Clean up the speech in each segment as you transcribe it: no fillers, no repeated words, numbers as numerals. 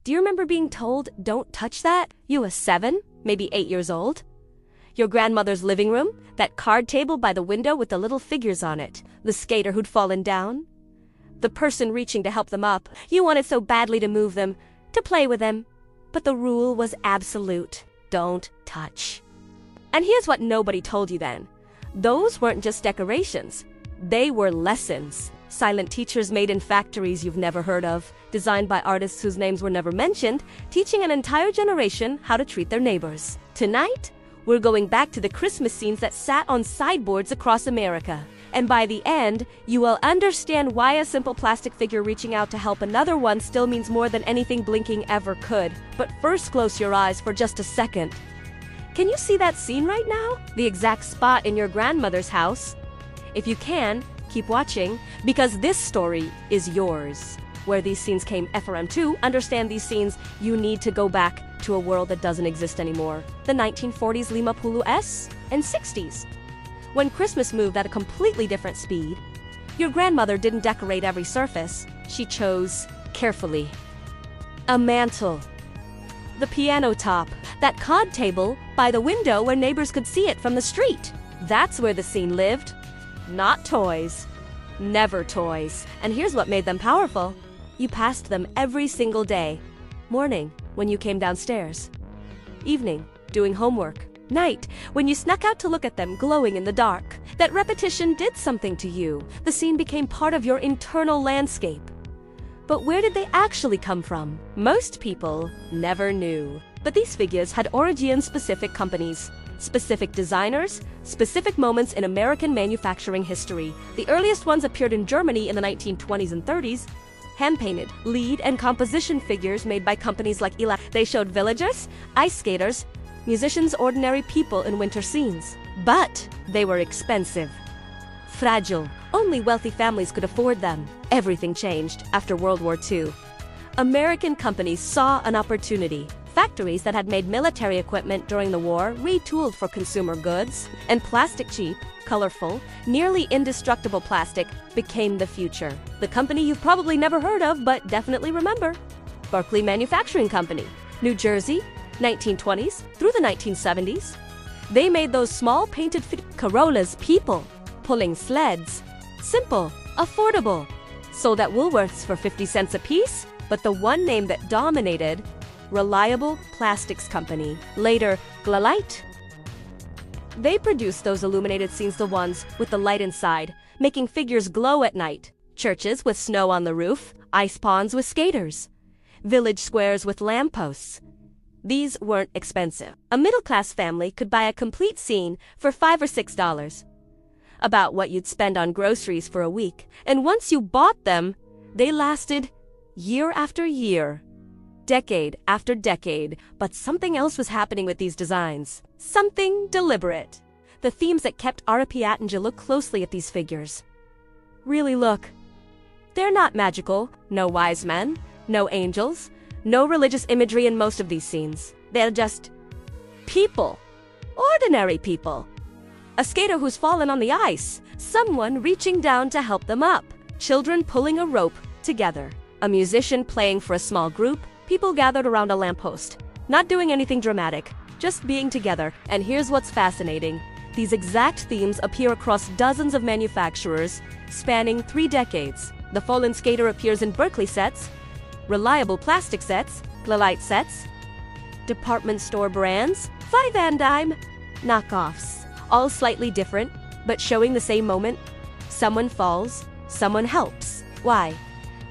Do you remember being told, don't touch that? You were 7, maybe 8 years old? Your grandmother's living room, that card table by the window with the little figures on it, the skater who'd fallen down, the person reaching to help them up. You wanted so badly to move them, to play with them. But the rule was absolute. Don't touch. And here's what nobody told you then. Those weren't just decorations. They were lessons. Silent teachers made in factories you've never heard of, designed by artists whose names were never mentioned, teaching an entire generation how to treat their neighbors. Tonight, we're going back to the Christmas scenes that sat on sideboards across America. And by the end, you will understand why a simple plastic figure reaching out to help another one still means more than anything blinking ever could. But first, close your eyes for just a second. Can you see that scene right now? The exact spot in your grandmother's house? If you can, keep watching, because this story is yours. Where these scenes came from. To understand these scenes, you need to go back to a world that doesn't exist anymore. The 1940s Limapulu S and 60s. When Christmas moved at a completely different speed, your grandmother didn't decorate every surface. She chose carefully. A mantle, the piano top, that card table by the window where neighbors could see it from the street. That's where the scene lived. Not toys. Never toys. And here's what made them powerful. You passed them every single day. Morning, when you came downstairs. Evening, doing homework. Night, when you snuck out to look at them glowing in the dark. That repetition did something to you. The scene became part of your internal landscape. But where did they actually come from? Most people never knew. But these figures had origin in specific companies, specific designers, specific moments in American manufacturing history. The earliest ones appeared in Germany in the 1920s and 30s. Hand-painted, lead and composition figures made by companies like Ela. They showed villagers, ice skaters, musicians, ordinary people in winter scenes. But they were expensive. Fragile. Only wealthy families could afford them. Everything changed after World War II. American companies saw an opportunity. Factories that had made military equipment during the war retooled for consumer goods, and plastic, cheap, colorful, nearly indestructible plastic became the future. The company you've probably never heard of but definitely remember. Berkeley Manufacturing Company, New Jersey, 1920s through the 1970s. They made those small painted Corollas, people pulling sleds. Simple, affordable. Sold at Woolworths for 50 cents a piece, but the one name that dominated, Reliable Plastics Company, later Glalite. They produced those illuminated scenes, the ones with the light inside, making figures glow at night. Churches with snow on the roof, ice ponds with skaters, village squares with lampposts. These weren't expensive. A middle-class family could buy a complete scene for $5 or $6. About what you'd spend on groceries for a week. And once you bought them, they lasted year after year, decade after decade. But something else was happening with these designs. Something deliberate. The themes that kept Arapiatinja look closely at these figures. Really look. They're not magical. No wise men. No angels. No religious imagery in most of these scenes. They're just people. Ordinary people. A skater who's fallen on the ice. Someone reaching down to help them up. Children pulling a rope together. A musician playing for a small group. People gathered around a lamppost. Not doing anything dramatic. Just being together. And here's what's fascinating. These exact themes appear across dozens of manufacturers, spanning 3 decades. The fallen skater appears in Berkeley sets, Reliable Plastic sets, Glalite sets, department store brands, 5 and dime, knockoffs. All slightly different, but showing the same moment. Someone falls, someone helps. Why?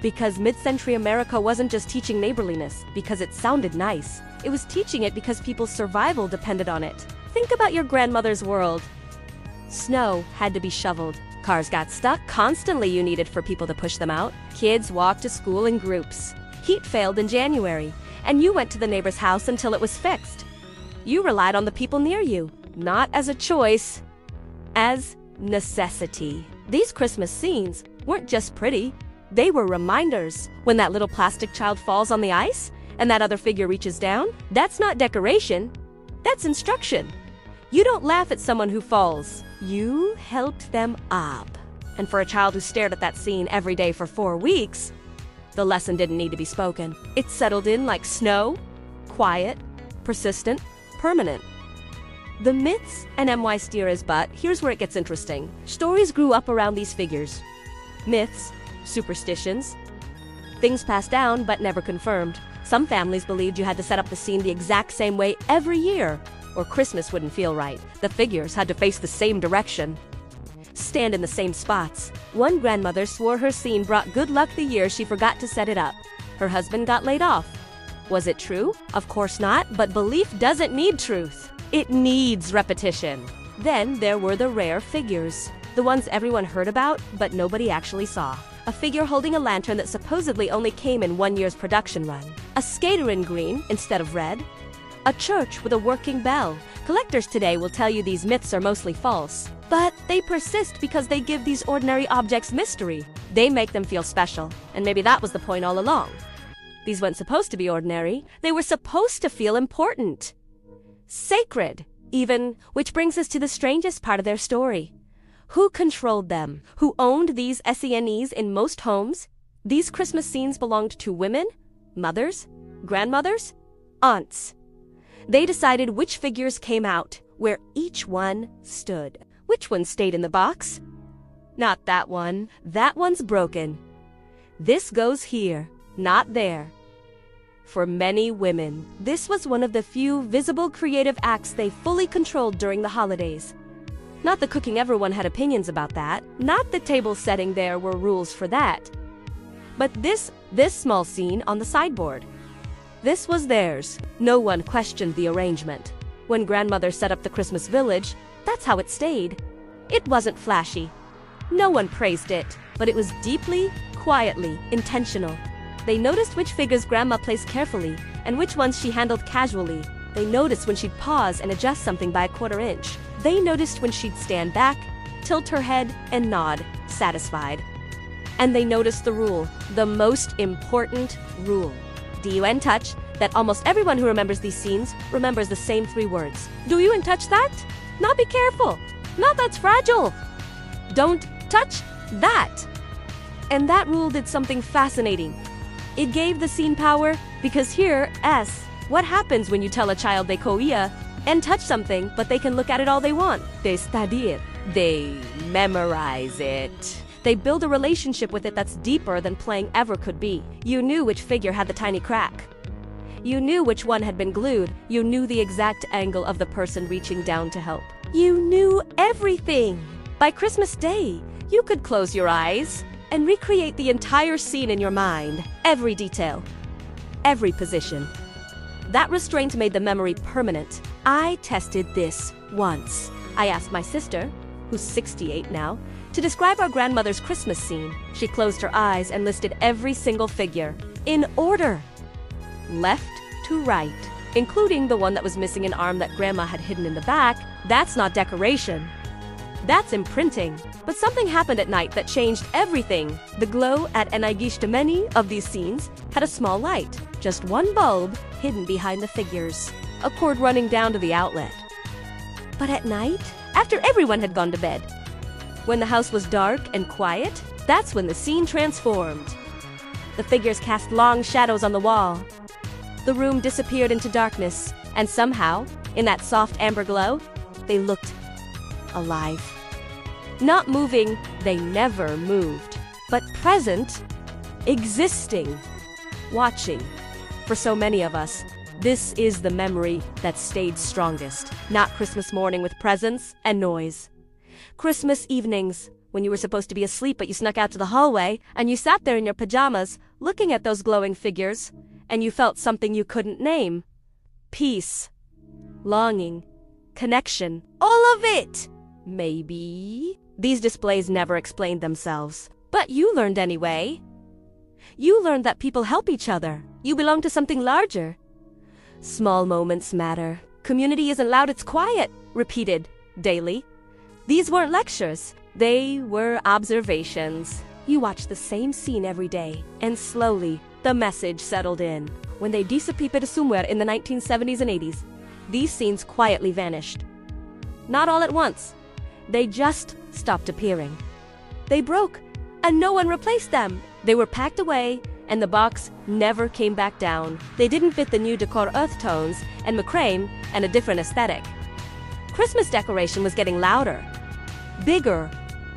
Because mid-century America wasn't just teaching neighborliness because it sounded nice. It was teaching it because people's survival depended on it. Think about your grandmother's world. Snow had to be shoveled. Cars got stuck. Constantly you needed for people to push them out. Kids walked to school in groups. Heat failed in January, and you went to the neighbor's house until it was fixed. You relied on the people near you, not as a choice, as necessity. These Christmas scenes weren't just pretty. They were reminders. When that little plastic child falls on the ice, and that other figure reaches down, that's not decoration. That's instruction. You don't laugh at someone who falls. You helped them up. And for a child who stared at that scene every day for 4 weeks, The lesson didn't need to be spoken. It settled in like snow, quiet, persistent, permanent. The myths and my steers, but here's where it gets interesting. Stories grew up around these figures. Myths, superstitions, things passed down but never confirmed. Some families believed you had to set up the scene the exact same way every year, or Christmas wouldn't feel right. The figures had to face the same direction, stand in the same spots. One grandmother swore her scene brought good luck the year she forgot to set it up. Her husband got laid off. Was it true? Of course not, but belief doesn't need truth. It needs repetition. Then there were the rare figures, the ones everyone heard about, but nobody actually saw. A figure holding a lantern that supposedly only came in one year's production run. A skater in green instead of red. A church with a working bell. Collectors today will tell you these myths are mostly false, but they persist because they give these ordinary objects mystery. They make them feel special, and maybe that was the point all along. These weren't supposed to be ordinary. They were supposed to feel important. Sacred, even, which brings us to the strangest part of their story. Who controlled them? Who owned these SENEs in most homes? These Christmas scenes belonged to women, mothers, grandmothers, aunts. They decided which figures came out, where each one stood. Which one stayed in the box? Not that one. That one's broken. This goes here, not there. For many women, this was one of the few visible creative acts they fully controlled during the holidays. Not the cooking, everyone had opinions about that. Not the table setting, there were rules for that. But this small scene on the sideboard. This was theirs. No one questioned the arrangement. When grandmother set up the Christmas village, that's how it stayed. It wasn't flashy. No one praised it, but it was deeply, quietly intentional. They noticed which figures grandma placed carefully and which ones she handled casually. They noticed when she'd pause and adjust something by a quarter inch. They noticed when she'd stand back, tilt her head, and nod, satisfied. And they noticed the rule, the most important rule. D-U-N touch, that almost everyone who remembers these scenes remembers the same 3 words. Do you and touch that? Not be careful. Not that's fragile. Don't touch that. And that rule did something fascinating. It gave the scene power because here, what happens when you tell a child they koia and touch something, but they can look at it all they want? They study it. They memorize it. They build a relationship with it that's deeper than playing ever could be. You knew which figure had the tiny crack. You knew which one had been glued. You knew the exact angle of the person reaching down to help. You knew everything. By Christmas Day, you could close your eyes and recreate the entire scene in your mind. Every detail. Every position. That restraint made the memory permanent. I tested this once. I asked my sister, who's 68 now, to describe our grandmother's Christmas scene. She closed her eyes and listed every single figure, in order. Left to right, including the one that was missing an arm that grandma had hidden in the back. That's not decoration. That's imprinting. But something happened at night that changed everything. The glow at many of these scenes had a small light, just one bulb hidden behind the figures, a cord running down to the outlet. But at night, after everyone had gone to bed, when the house was dark and quiet, that's when the scene transformed. The figures cast long shadows on the wall. The room disappeared into darkness, and somehow, in that soft amber glow, they looked alive. Not moving, they never moved, but present, existing, watching. For so many of us, this is the memory that stayed strongest. Not Christmas morning with presents and noise. Christmas evenings, when you were supposed to be asleep but you snuck out to the hallway, and you sat there in your pajamas, looking at those glowing figures, and you felt something you couldn't name. Peace, longing, connection, all of it. Maybe. These displays never explained themselves. But you learned anyway. You learned that people help each other. You belong to something larger. Small moments matter. Community isn't loud, it's quiet. Repeated daily. These weren't lectures. They were observations. You watched the same scene every day, and slowly, the message settled in. When they disappeared somewhere in the 1970s and 80s, these scenes quietly vanished. Not all at once. They just stopped appearing. They broke, and no one replaced them. They were packed away, and the box never came back down. They didn't fit the new decor earth tones and macrame and a different aesthetic. Christmas decoration was getting louder, bigger,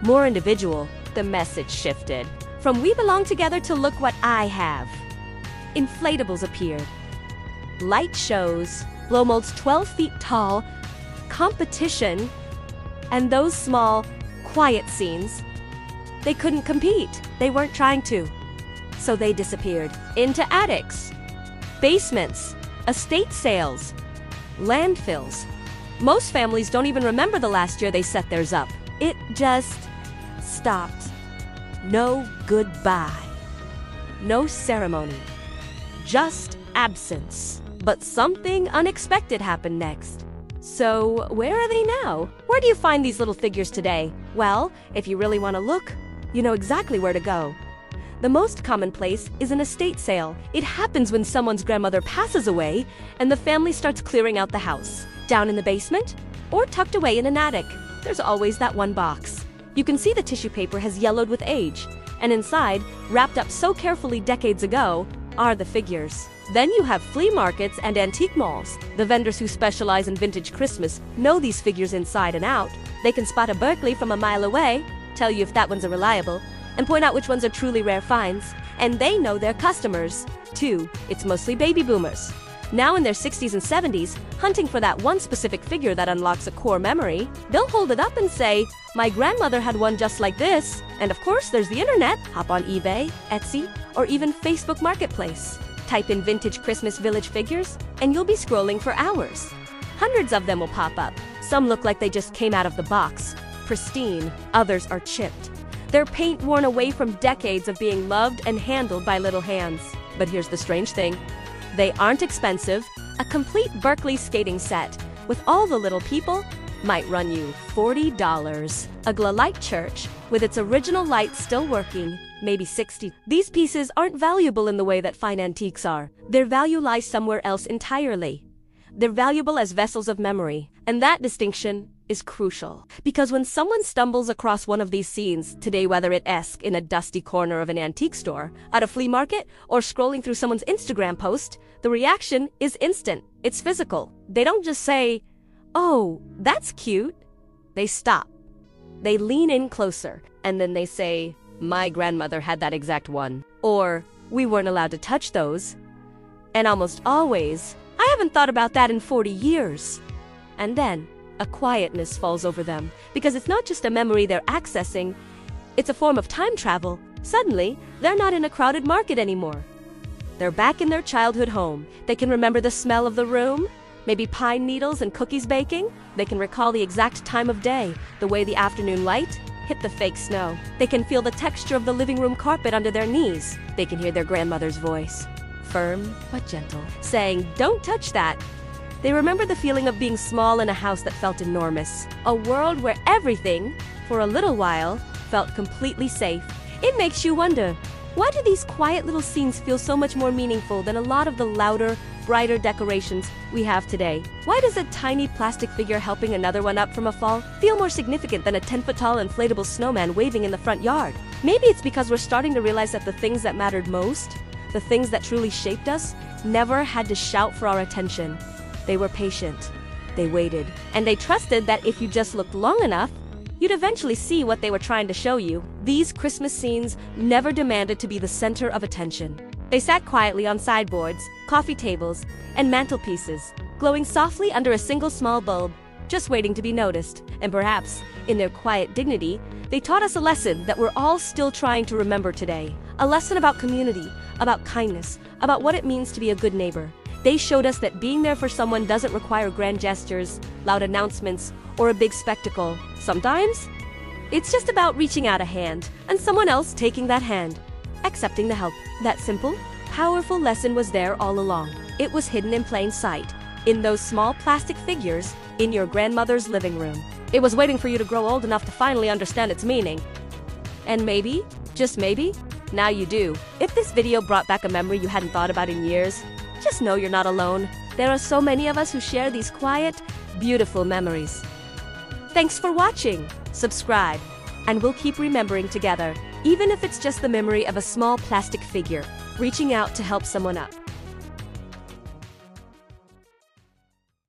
more individual. The message shifted from "we belong together" to "look what I have." Inflatables appeared, light shows, blow molds 12 feet tall, competition, and those small, quiet scenes. They couldn't compete. They weren't trying to. So they disappeared into attics, basements, estate sales, landfills. Most families don't even remember the last year they set theirs up. It just stopped. No goodbye. No ceremony. Just absence. But something unexpected happened next. So, where are they now? Where do you find these little figures today? Well, if you really want to look, you know exactly where to go. The most common place is an estate sale. It happens when someone's grandmother passes away and the family starts clearing out the house. Down in the basement or tucked away in an attic, there's always that one box. You can see the tissue paper has yellowed with age, and inside, wrapped up so carefully decades ago, are the figures. Then you have flea markets and antique malls. The vendors who specialize in vintage Christmas know these figures inside and out. They can spot a Berkeley from a mile away, tell you if that one's a reliable, and point out which ones are truly rare finds. And they know their customers, too. It's mostly baby boomers, now in their 60s and 70s, hunting for that one specific figure that unlocks a core memory. They'll hold it up and say, "My grandmother had one just like this." And of course, there's the internet. Hop on eBay, Etsy, or even Facebook Marketplace. Type in vintage Christmas village figures, and you'll be scrolling for hours. Hundreds of them will pop up. Some look like they just came out of the box, pristine. Others are chipped, their paint worn away from decades of being loved and handled by little hands. But here's the strange thing. They aren't expensive. A complete Berkeley skating set with all the little people might run you $40. A glow light church with its original light still working, maybe $60. These pieces aren't valuable in the way that fine antiques are. Their value lies somewhere else entirely. They're valuable as vessels of memory, and that distinction is crucial. Because when someone stumbles across one of these scenes today, whether it's in a dusty corner of an antique store, at a flea market, or scrolling through someone's Instagram post, the reaction is instant. It's physical. They don't just say, "Oh, that's cute." They stop. They lean in closer, and then they say, "My grandmother had that exact one." Or, "We weren't allowed to touch those." And almost always, "I haven't thought about that in 40 years. And then, a quietness falls over them, because it's not just a memory they're accessing, it's a form of time travel. Suddenly, they're not in a crowded market anymore. They're back in their childhood home. They can remember the smell of the room, maybe pine needles and cookies baking. They can recall the exact time of day, the way the afternoon light hit the fake snow. They can feel the texture of the living room carpet under their knees. They can hear their grandmother's voice, firm but gentle, saying, "Don't touch that." They remember the feeling of being small in a house that felt enormous. A world where everything, for a little while, felt completely safe. It makes you wonder, why do these quiet little scenes feel so much more meaningful than a lot of the louder, brighter decorations we have today? Why does a tiny plastic figure helping another one up from a fall feel more significant than a 10-foot-tall inflatable snowman waving in the front yard? Maybe it's because we're starting to realize that the things that mattered most, the things that truly shaped us, never had to shout for our attention. They were patient, they waited, and they trusted that if you just looked long enough, you'd eventually see what they were trying to show you. These Christmas scenes never demanded to be the center of attention. They sat quietly on sideboards, coffee tables, and mantelpieces, glowing softly under a single small bulb, just waiting to be noticed. And perhaps, in their quiet dignity, they taught us a lesson that we're all still trying to remember today. A lesson about community, about kindness, about what it means to be a good neighbor. They showed us that being there for someone doesn't require grand gestures, loud announcements, or a big spectacle. Sometimes, it's just about reaching out a hand, and someone else taking that hand, accepting the help. That simple, powerful lesson was there all along. It was hidden in plain sight, in those small plastic figures in your grandmother's living room. It was waiting for you to grow old enough to finally understand its meaning. And maybe, just maybe, now you do. If this video brought back a memory you hadn't thought about in years, just know you're not alone. There are so many of us who share these quiet, beautiful memories. Thanks for watching. Subscribe, and we'll keep remembering together, even if it's just the memory of a small plastic figure. Reaching out to help someone up.